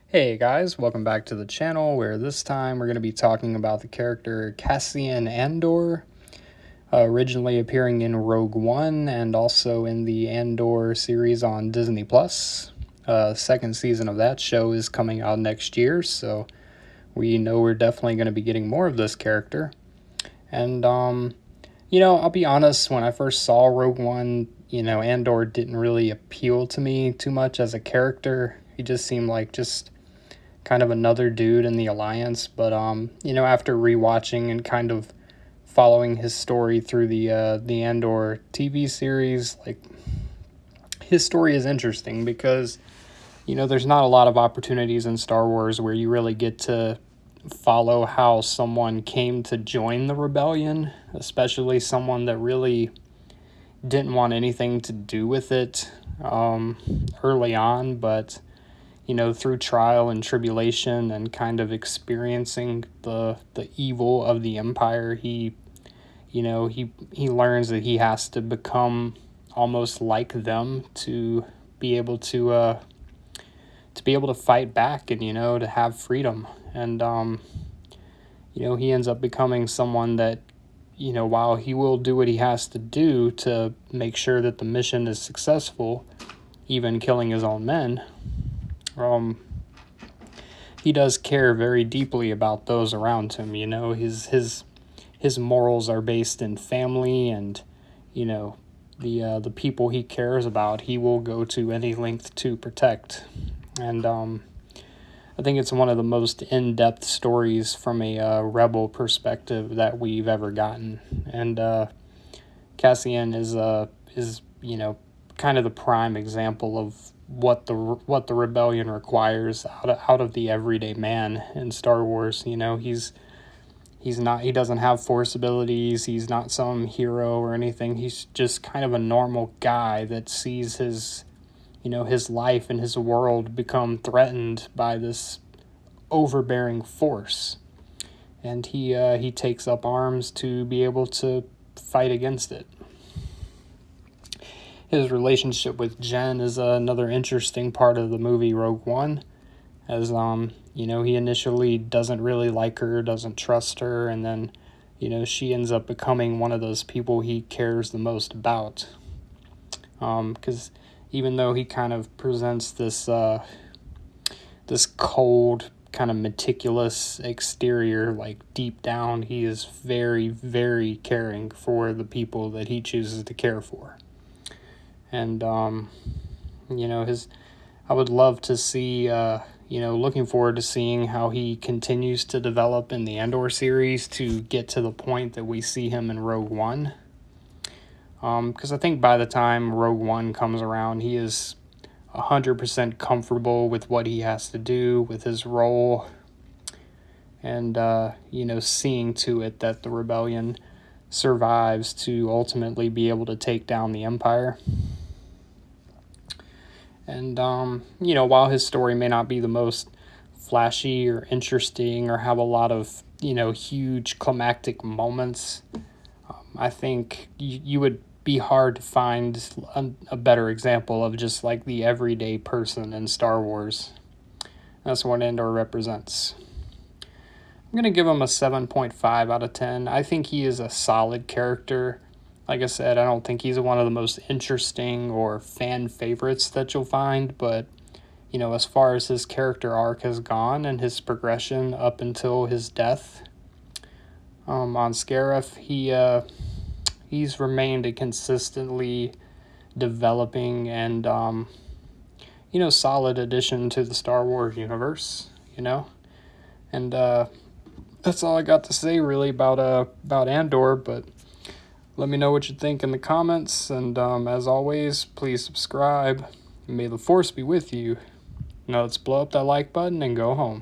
Hey guys, welcome back to the channel where this time we're going to be talking about the character Cassian Andor, originally appearing in Rogue One and also in the Andor series on Disney+. Second season of that show is coming out next year, so we know we're definitely going to be getting more of this character. And, I'll be honest, when I first saw Rogue One, Andor didn't really appeal to me too much as a character. He just seemed like just kind of another dude in the Alliance, but after rewatching and kind of following his story through the Andor TV series, like his story is interesting because there's not a lot of opportunities in Star Wars where you really get to follow how someone came to join the rebellion, especially someone that really didn't want anything to do with it early on, but through trial and tribulation and kind of experiencing the evil of the Empire, he learns that he has to become almost like them to be able to fight back and to have freedom. And he ends up becoming someone that while he will do what he has to do to make sure that the mission is successful, even killing his own men, he does care very deeply about those around him. His morals are based in family, and the people he cares about, he will go to any length to protect. And I think it's one of the most in-depth stories from a rebel perspective that we've ever gotten. And Cassian is kind of the prime example of what the rebellion requires out of the everyday man in Star Wars. He doesn't have force abilities. He's not some hero or anything. He's just kind of a normal guy that sees his life and his world become threatened by this overbearing force, and he takes up arms to be able to fight against it. His relationship with Jen is another interesting part of the movie Rogue One, as he initially doesn't really like her, doesn't trust her, and then she ends up becoming one of those people he cares the most about. Because even though he kind of presents this cold, kind of meticulous exterior, like deep down he is very, very caring for the people that he chooses to care for. And I would love to see looking forward to seeing how he continues to develop in the Andor series to get to the point that we see him in Rogue One. Because I think by the time Rogue One comes around, he is 100% comfortable with what he has to do with his role, and seeing to it that the rebellion survives to ultimately be able to take down the Empire. And while his story may not be the most flashy or interesting or have a lot of huge climactic moments, I think you would be hard to find a better example of just like the everyday person in Star Wars. That's what Andor represents. I'm going to give him a 7.5 out of 10. I think he is a solid character. Like I said, I don't think he's one of the most interesting or fan favorites that you'll find, but as far as his character arc has gone and his progression up until his death on Scarif, he's remained a consistently developing and solid addition to the Star Wars universe. And that's all I got to say really about Andor. But let me know what you think in the comments, and as always, please subscribe. May the Force be with you. Now let's blow up that like button and go home.